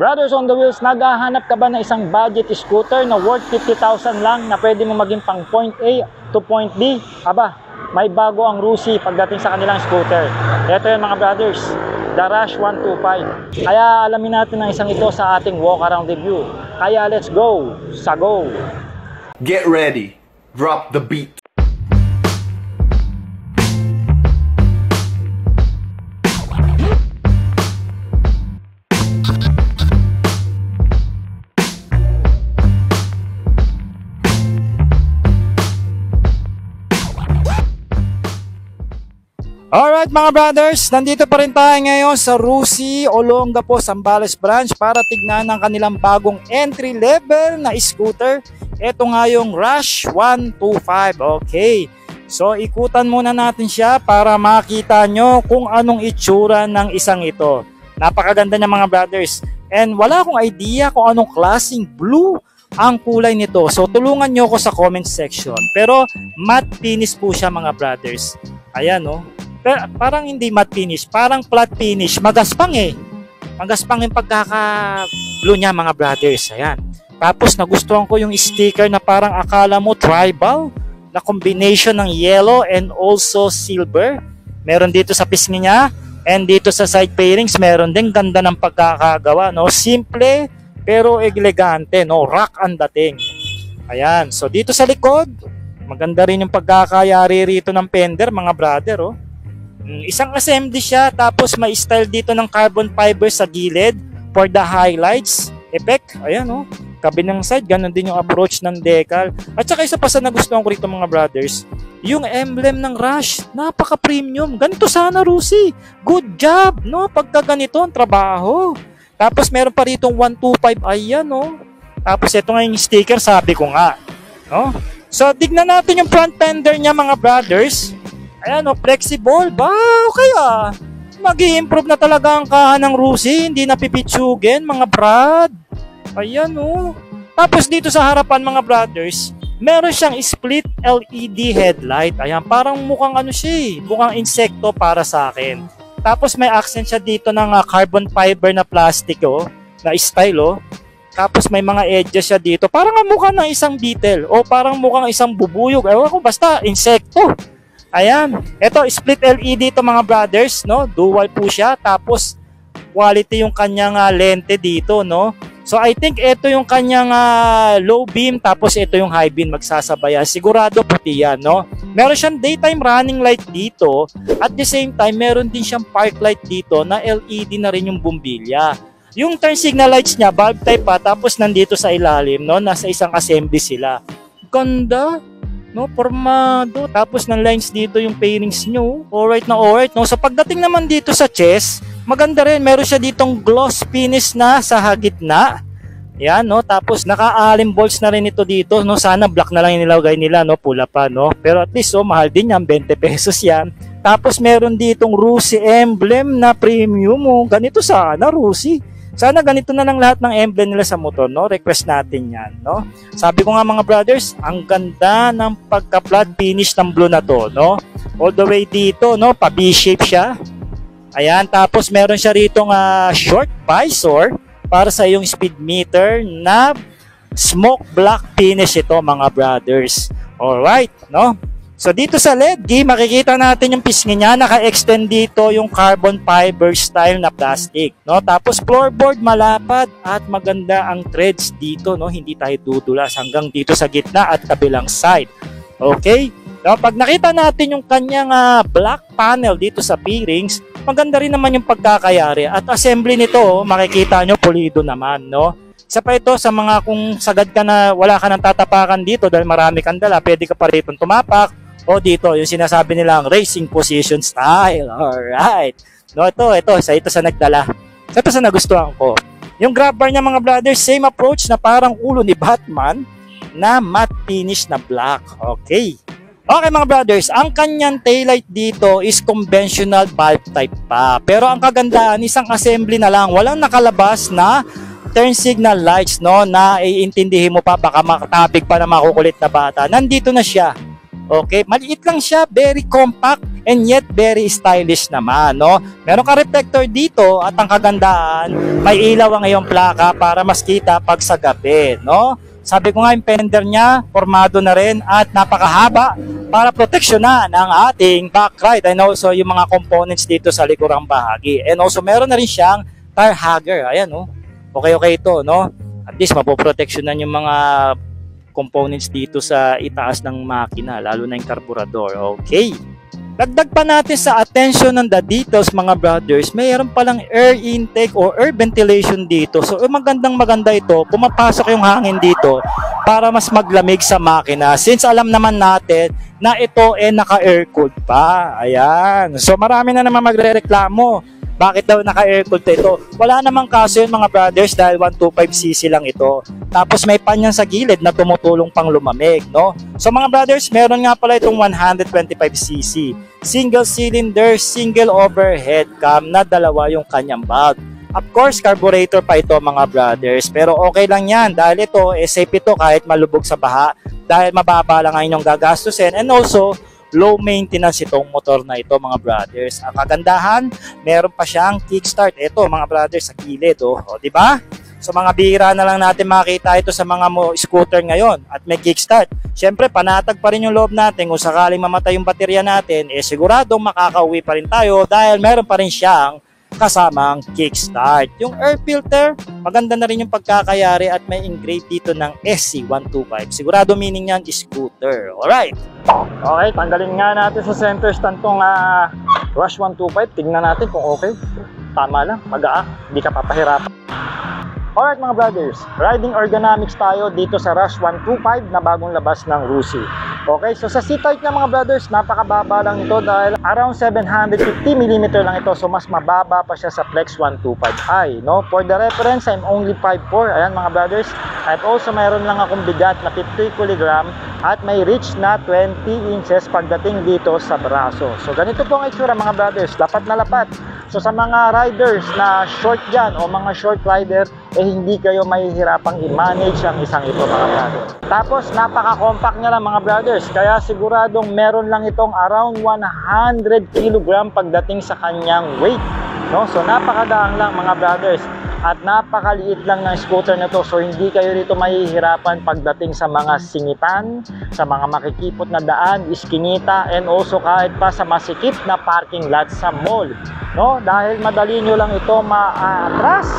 Brothers on the Wheels, naghahanap ka ba ng isang budget scooter na worth 50,000 lang na pwede mo maging pang point A to point B? Aba, may bago ang Rusi pagdating sa kanilang scooter. Ito yun mga brothers, the Rush 125. Kaya alamin natin ang isang ito sa ating walk around review. Kaya let's go sa go! Get ready, drop the beat. Alright mga brothers, nandito pa rin tayo ngayon sa Rusi, Olongapo, Zambales branch para tignan ang kanilang bagong entry level na scooter. Ito nga yung Rush 125. Okay, so ikutan muna natin siya para makita nyo kung anong itsura ng isang ito. Napakaganda niya mga brothers, and wala akong idea kung anong klaseng blue ang kulay nito. So tulungan nyo ako sa comment section. Pero matte finish po siya mga brothers. Ayan oh. Pero parang hindi matte finish, parang flat finish. Magaspang eh. Magaspang yung pagkaka-blue niya mga brothers. Ayan. Tapos nagustuhan ko yung sticker na parang akala mo tribal na combination ng yellow and also silver. Meron dito sa pisngi niya and dito sa side fairings meron din. Ganda ng pagkakagawa, no? Simple pero elegante, no? Rock ang dating. Ayan. So dito sa likod, maganda rin yung pagkakayari rito ng fender mga brother, oh. Isang assembly siya, tapos may style dito ng carbon fiber sa gilid for the highlights effect. Ayan oh, kabilang side, ganun din yung approach ng decal. At saka isa pa sa nagustuhan ko rito mga brothers, yung emblem ng Rush, napaka premium. Ganito sana Rusi, good job no, pagka ganito ang trabaho. Tapos meron pa rito 125, ayan oh. Tapos ito nga yung sticker, sabi ko nga no? So tignan natin yung front fender niya mga brothers. Ayan o, flexible ba? Okay ah. Mag-i-improve na talaga ang kahan ng Rusi. Hindi napipitsugin mga brad. Ayan o. Tapos dito sa harapan mga brothers, meron siyang split LED headlight. Ayan, parang mukhang ano siya, mukhang insekto para sa akin. Tapos may accent siya dito ng carbon fiber na plastic o, na style o. Tapos may mga edges siya dito. Parang mukha ng isang beetle o parang mukhang isang bubuyog. Ewan ko, basta insekto. Ayan, ito split LED ito mga brothers, no? Dual po siya, tapos quality yung kanyang lente dito, no? So I think ito yung kanyang low beam, tapos ito yung high beam magsasabayan. Sigurado puti yan, no? Meron siyang daytime running light dito, at the same time meron din siyang park light dito na LED na rin yung bumbilya. Yung turn signal lights niya, bulb type pa, tapos nandito sa ilalim, no? Nasa isang assembly sila. Ganda! No, formado. Tapos ng lines dito yung pairings nyo. Alright na alright, no? So pagdating naman dito sa chest, maganda rin. Meron siya ditong gloss finish na sa gitna. Yan, no? Tapos naka-alim bolts na rin ito dito, no? Sana black na lang yung nilagay nila, no? Pula pa, no? Pero at least, oh, mahal din yan. 20 pesos yan. Tapos meron ditong Rusi emblem na premium, oh. Ganito sana, Rusi. Sana ganito na lang lahat ng emblem nila sa motor, no? Request natin yan, no? Sabi ko nga mga brothers, ang ganda ng pagka-flat finish ng blue na to, no? All the way dito, no? Pa B-shape siya. Ayan, tapos meron siya ritong short visor para sa iyong speed meter na smoke black finish ito mga brothers. Alright, no? So dito sa LED, makikita natin yung pisngi niya, naka-extend dito yung carbon fiber style na plastic, no? Tapos floorboard malapad at maganda ang treads dito, no? Hindi tayo dudulas hanggang dito sa gitna at kabilang side. Okay? So, pag nakita natin yung kanyang black panel dito sa bearings, maganda rin naman yung pagkakayari at assembly nito, makikita nyo pulido naman, no? Isa pa ito sa mga kung sagad ka na wala ka nang tatapakan dito dahil marami kang dala, pwede ka pa rito tumapak. O dito, yung sinasabi nilang racing position style. Alright. No, ito sa nagdala. Ito sa nagustuhan ko. Yung grab bar niya mga brothers, same approach na parang ulo ni Batman na matte finish na black. Okay. Okay mga brothers, ang kanyang taillight dito is conventional bulb type pa. Pero ang kagandaan, isang assembly na lang. Walang nakalabas na turn signal lights, no, na iintindihin mo pa, baka makatabig pa na makukulit na bata. Nandito na siya. Okay, maliit lang siya, very compact, and yet very stylish naman, no? Meron ka reflector dito at ang kagandahan, may ilaw ang iyong plaka para mas kita pag sa gabi, no? Sabi ko nga, yung fender niya, formado na rin at napakahaba para proteksyonan ang ating backride and also yung mga components dito sa likurang bahagi. And also meron na rin siyang tire hugger. Ayan, no? Okay ito, no? At least mapoproteksyonan yung mga components dito sa itaas ng makina, lalo na yung karburador. Okay. Dagdag pa natin sa attention ng the details, mga brothers, mayroon palang air intake o air ventilation dito. So maganda ito, pumapasok yung hangin dito para mas maglamig sa makina. Since alam naman natin na ito naka-air-cooled pa. Ayan. So marami na naman magrereklamo. Bakit daw naka-air-cooled ito? Wala namang kaso yun, mga brothers, dahil 125cc lang ito. Tapos may pan yan sa gilid na tumutulong pang lumamig, no? So mga brothers, meron nga pala itong 125cc. Single cylinder, single overhead cam na dalawa yung kanyang bulb. Of course, carburetor pa ito, mga brothers. Pero okay lang yan dahil ito, safe ito kahit malubog sa baha. Dahil mababa lang ang inyong gagastusin. And also, low maintenance itong motor na ito, mga brothers. Ang kagandahan, meron pa siyang kickstart. Ito, mga brothers, sa gilid, oh, di ba? So mga bihira na lang natin makita ito sa mga scooter ngayon at may kickstart. Siyempre, panatag pa rin yung loob natin. Kung sakaling mamatay yung baterya natin, siguradong makakauwi pa rin tayo dahil meron pa rin siyang kasamang kickstart. Yung air filter, maganda na rin yung pagkakayari at may engrave dito ng SC125. Sigurado meaning yan is scooter. Alright. Okay, tanggalin nga natin sa center stand tong Rush 125. Tignan natin kung okay. Tama lang, magaa. Hindi ka papahirapan. Alright mga brothers, riding ergonomics tayo dito sa Rush 125 na bagong labas ng Rusi. Okay, so sa seat height niya, mga brothers, napakababa lang ito dahil around 750mm lang ito. So mas mababa pa siya sa Flex 125i, no? For the reference, I'm only 5'4". Ayan mga brothers. At also mayroon lang akong bigat na 50 kg at may reach na 20 inches pagdating dito sa braso. So ganito po ang itsura, mga brothers, lapat na lapat. So sa mga riders na short dyan o mga short rider, hindi kayo mahihirapang i-manage ang isang ito, mga brothers. Tapos napaka-compact niya lang, mga brothers, kaya siguradong meron lang itong around 100 kg pagdating sa kanyang weight, no? So napakadaang lang, mga brothers, at napakaliit lang ng scooter na to. So hindi kayo rito mahihirapan pagdating sa mga singitan, sa mga makikipot na daan, iskinita, and also kahit pa sa masikip na parking lot sa mall, no? Dahil madali nyo lang ito maatras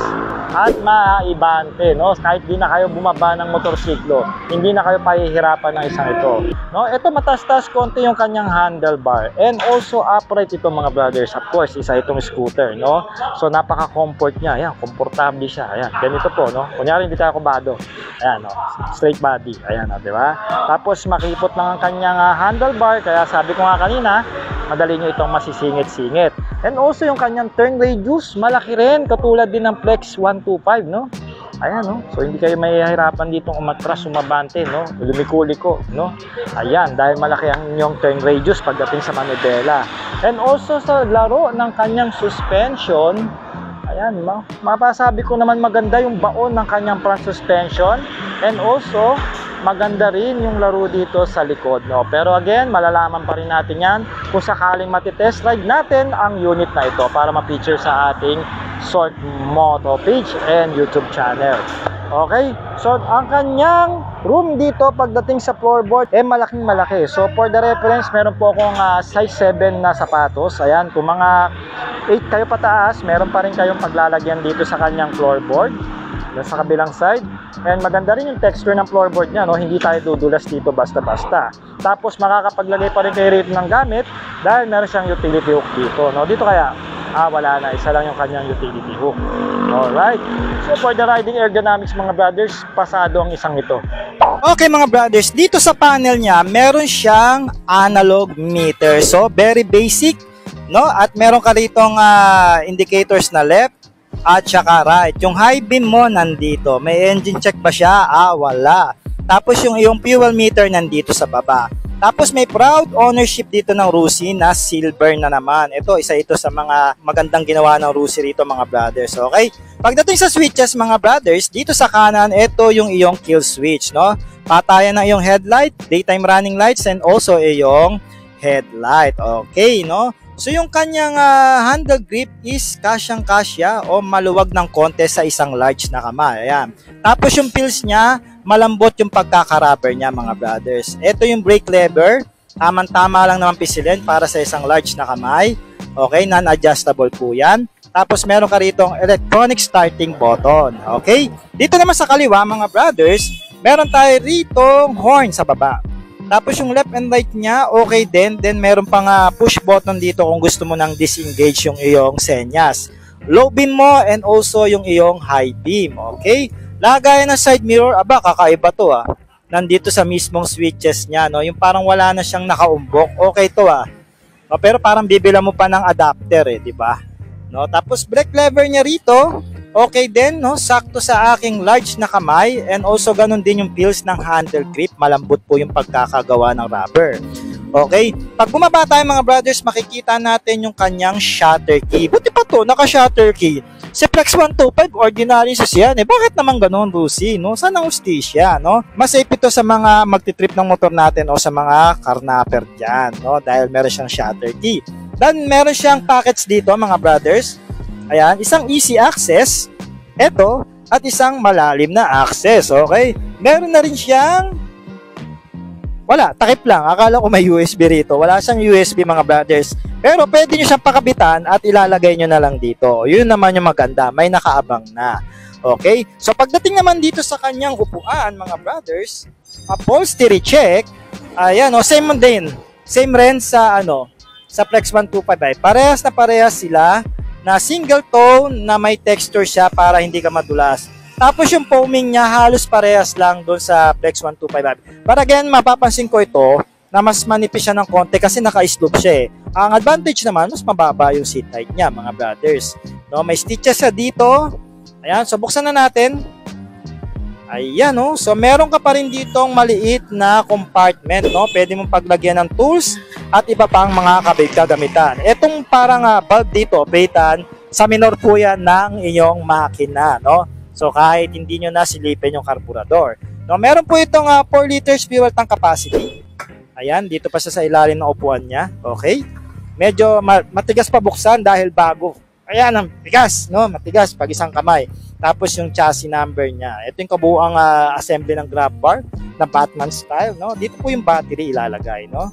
at maibante, no? Kahit di na kayo bumaba ng motorsiklo, hindi na kayo pahihirapan ng isang ito, no? Ito matastas konti yung kanyang handlebar and also upright ito, mga brothers. Of course, isa itong scooter, no? So napaka-comfort niya. Ayan, komportable siya. Ayan, ganito po, no? Kunyari hindi tayo kubado. Ayan, no? Straight body. Ayan, no? Di ba? Tapos makipot lang ang kanyang handlebar, kaya sabi ko nga kanina, madali nyo itong masisingit-singit. And also yung kanyang turn radius, malaki rin, katulad din ng Flex 125, no? Ayan, no? So hindi kayo mahihirapan ditong umatras, sumabante, no? Lumiko-liko, no? Ayan, dahil malaki ang inyong turn radius pagdating sa manibela. And also sa laro ng kanyang suspension, ayan, mapasabi ko naman maganda yung baon ng kanyang front suspension. And also, maganda rin yung laro dito sa likod, no? Pero again, malalaman pa rin natin yan kung sakaling matitest ride natin ang unit na ito para ma-feature sa ating Short Moto page and YouTube channel. Okay, so ang kanyang room dito pagdating sa floorboard, malaking malaki. So for the reference, meron po akong size 7 na sapatos. Ayan, kung mga 8 kayo pataas, meron pa rin kayong paglalagyan dito sa kanyang floorboard sa kabilang side. And maganda rin yung texture ng floorboard niya, no? Hindi tayo dudulas dito basta-basta. Tapos makakapaglagay pa rin kayo rito ng gamit dahil meron siyang utility hook dito, no? Dito kaya, wala na. Isa lang yung kanyang utility hook. Alright. So for the riding ergonomics, mga brothers, pasado ang isang ito. Okay, mga brothers, dito sa panel niya, meron siyang analog meter. So very basic, no? At meron ka ritong indicators na left at saka right. Yung high beam mo nandito. May engine check ba siya? Wala. Tapos yung iyong fuel meter nandito sa baba. Tapos may proud ownership dito ng Rusi na silver na naman. Isa ito sa mga magandang ginawa ng Rusi rito, mga brothers. Okay? Pagdating sa switches, mga brothers, dito sa kanan, ito yung iyong kill switch, no? Patayan ng iyong headlight, daytime running lights, and also iyong headlight. Okay, no? So yung kanyang handle grip is kasyang-kasya o maluwag ng konti sa isang large na kamay. Ayan. Tapos yung pills niya, malambot yung pagkakarubber niya mga brothers. Ito yung brake lever. Tamang-tama lang naman pisilin para sa isang large na kamay. Okay, non-adjustable po yan. Tapos meron ka ritong electronic starting button. Okay? Dito naman sa kaliwa mga brothers, meron tayo ritong horn sa baba. Tapos yung left and right niya, okay din. Then meron pang push button dito kung gusto mo nang disengage yung iyong senyas. Low beam mo and also yung iyong high beam. Okay? Lagayan ng side mirror, kakaiba to Nandito sa mismong switches niya, no? Yung parang wala na siyang nakaumbok. Okay to pero parang bibila mo pa ng adapter di ba? No? Tapos brake lever niya rito, okay din, no? Sakto sa aking large na kamay and also ganun din yung feels ng handle grip, malambot po yung pagkakagawa ng rubber. Okay? Pag bumaba tayo mga brothers, makikita natin yung kanyang shutter key. Buti pa to, naka-shutter key. Si Flex 125, ordinary sasyan bakit naman ganun, Lucy, no? Sana hustisya, no? Mas safe ito sa mga magtitrip ng motor natin o sa mga carnapper dyan, no? Dahil meron siyang shutter key. Then, meron siyang packets dito, mga brothers. Ayan, isang easy access, ito, at isang malalim na access, okay? Meron na rin siyang takip lang. Akala ko may USB rito. Wala siyang USB mga brothers. Pero pwede nyo siyang pakabitan at ilalagay nyo na lang dito. Yun naman yung maganda. May nakaabang na. Okay? So pagdating naman dito sa kanyang upuan mga brothers, upholstery check. Ayan, same din. Same rin sa sa Flex 125. Parehas na parehas sila na single tone na may texture siya para hindi ka madulas. Tapos yung foaming niya halos parehas lang doon sa Flex 125. But again, mapapansin ko ito na mas manipis siya ng konti kasi naka-slope siya Ang advantage naman, mas mababa yung seat height niya mga brothers. No, may stitches siya dito. Ayan, so buksan na natin. Ayan, so meron ka pa rin ditong maliit na compartment, no? Pwede mong paglagyan ng tools at iba pang mga kagamitan. Itong parang bulb dito, palitan, sa minor po yan ng inyong makina, no? So kahit hindi nyo na silipin yung carburetor. No, meron po itong 4 liters fuel tank capacity. Ayan, dito pa siya sa ilalim ng upuan niya. Okay? Medyo matigas pa buksan dahil bago. Ayan, ang tigas, no? Matigas pag isang kamay. Tapos yung chassis number niya. Ito yung kabuuang assembly ng grab bar na Batman style, no? Dito po yung battery ilalagay, no?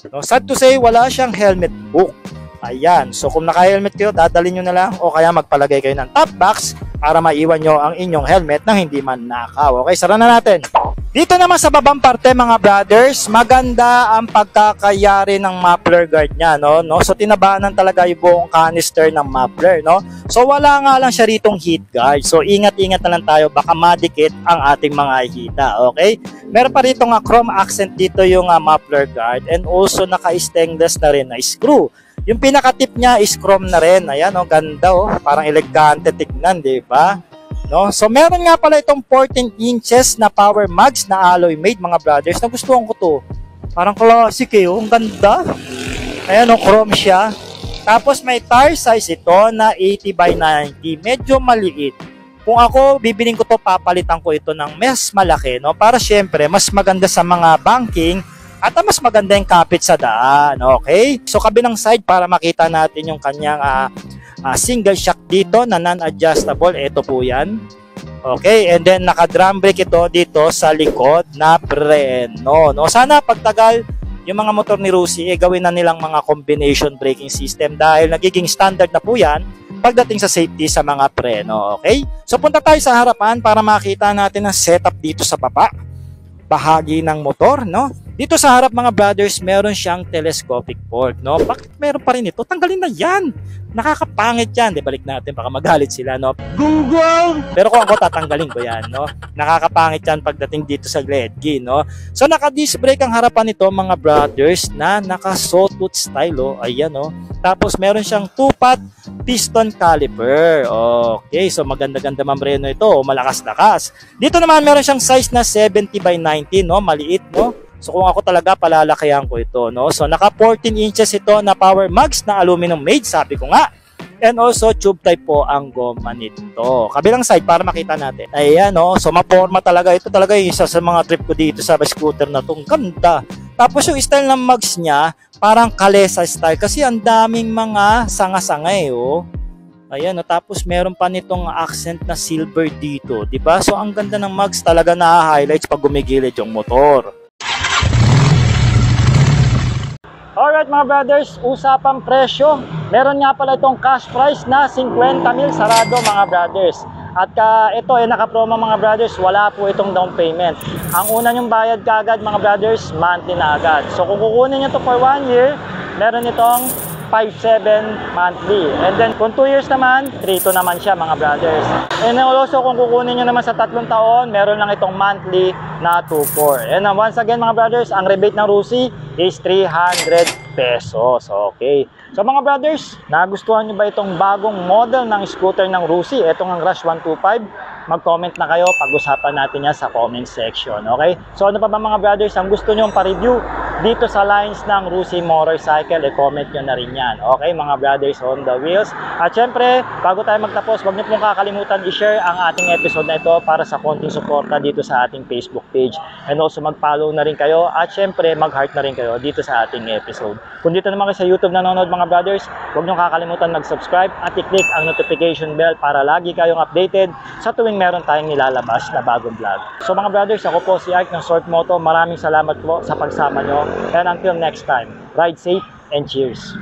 No, sad to say, wala siyang helmet hook. Ayan, so kung naka-helmet kayo, dadalhin nyo na lang o kaya magpalagay kayo ng top box para maiwan nyo ang inyong helmet nang hindi man nakaw. Okay, sara na natin. Dito naman sa babang parte mga brothers, maganda ang pagkakayari ng muffler guard niya, no? So tinabanan talaga yung buong canister ng muffler, no? So wala nga lang siya ritong heat guard. So ingat-ingat na lang tayo, baka madikit ang ating mga hita, okay? Meron pa rito nga chrome accent dito yung muffler guard and also naka-stainless na rin na screw. Yung pinaka-tip niya is chrome na rin. Ayan, ganda parang elegante tignan, di ba? No? So meron nga pala itong 14 inches na power mugs na alloy made mga brothers. Nagustuhan ko to. Parang classic ang ganda. Ayan, chrome siya. Tapos may tire size ito na 80 by 90. Medyo maliit. Kung ako bibiling ko to, papalitan ko ito ng mas malaki, no? Para syempre mas maganda sa mga banking at mas maganda yung kapit sa daan, okay? So kabilang side para makita natin yung kanyang single shock dito na non-adjustable. Ito po yan. Okay, and then naka-drum brake ito dito sa likod na preno. No? Sana pagtagal yung mga motor ni Rusi, gawin na nilang mga combination braking system dahil nagiging standard na po yan pagdating sa safety sa mga preno. Okay? So punta tayo sa harapan para makita natin ang setup dito sa baba. Bahagi ng motor, no? Dito sa harap mga brothers, meron siyang telescopic port, no? Bakit meron pa rin ito? Tanggalin na yan! Nakakapangit yan. Di balik natin, baka magalit sila, no? Gunggong! Pero kung ako tatanggalin ko yan, no? Nakakapangit yan pagdating dito sa Gledgi, no? So naka-disc brake ang harapan nito mga brothers na naka-sawtooth style, oh. Ayan, oh. Tapos meron siyang 2-pot piston caliper. Okay, so maganda-ganda mamreno ito, oh. Malakas-lakas. Dito naman meron siyang size na 70 by 90, no? Maliit, no? So kung ako talaga, palalakihan ko ito, no? So naka 14 inches ito na power mugs na aluminum made, sabi ko nga. And also tube type po ang goma nito. Kabilang side para makita natin. Ayan, no? So maporma talaga. Ito talaga yung isa sa mga trip ko dito sa scooter na itong ganda. Tapos yung style ng mugs niya, parang kalesa style kasi ang daming mga sanga-sanga oh. Ayan, no? Tapos meron pa nitong accent na silver dito, 'di ba? So ang ganda ng mugs, talaga na-highlights pag gumigilid yung motor. Alright mga brothers, usapang presyo. Meron nga pala itong cash price na 50,000 sarado mga brothers. At ito ay naka-promo mga brothers, wala po itong down payment. Ang una nyong bayad kaagad mga brothers, monthly na agad. So kung kukunin nyo to for 1 year, meron itong 5,700 monthly. And then kung 2 years naman, 3,200 naman siya mga brothers. And then also kung kukunin nyo naman sa 3 taon, meron lang itong monthly na 2,400. And once again mga brothers, ang rebate ng Rusi is 300 pesos. Okay. So mga brothers, nagustuhan nyo ba itong bagong model ng scooter ng Rusi? Itong ang Rush 125. Mag-comment na kayo, pag-usapan natin yan sa comment section. Okay? So ano pa ba mga brothers, ang gusto nyo pa-review dito sa lines ng Rusi Motorcycle, comment nyo na rin yan. Okay mga brothers on the wheels. At syempre, bago tayo magtapos, huwag nyo pong kakalimutan i-share ang ating episode na ito para sa konting suporta dito sa ating Facebook page. And also mag-follow na rin kayo at syempre mag-heart na rin kayo dito sa ating episode. Kung dito naman kayo sa YouTube nanonood mga brothers, huwag nyo kakalimutan mag-subscribe at i-click ang notification bell para lagi kayong updated sa tuwing meron tayong nilalabas na bagong vlog. So mga brothers, ako po si Ike ng Short Moto. Maraming salamat po sa pagsama nyo. And until next time, ride safe and cheers!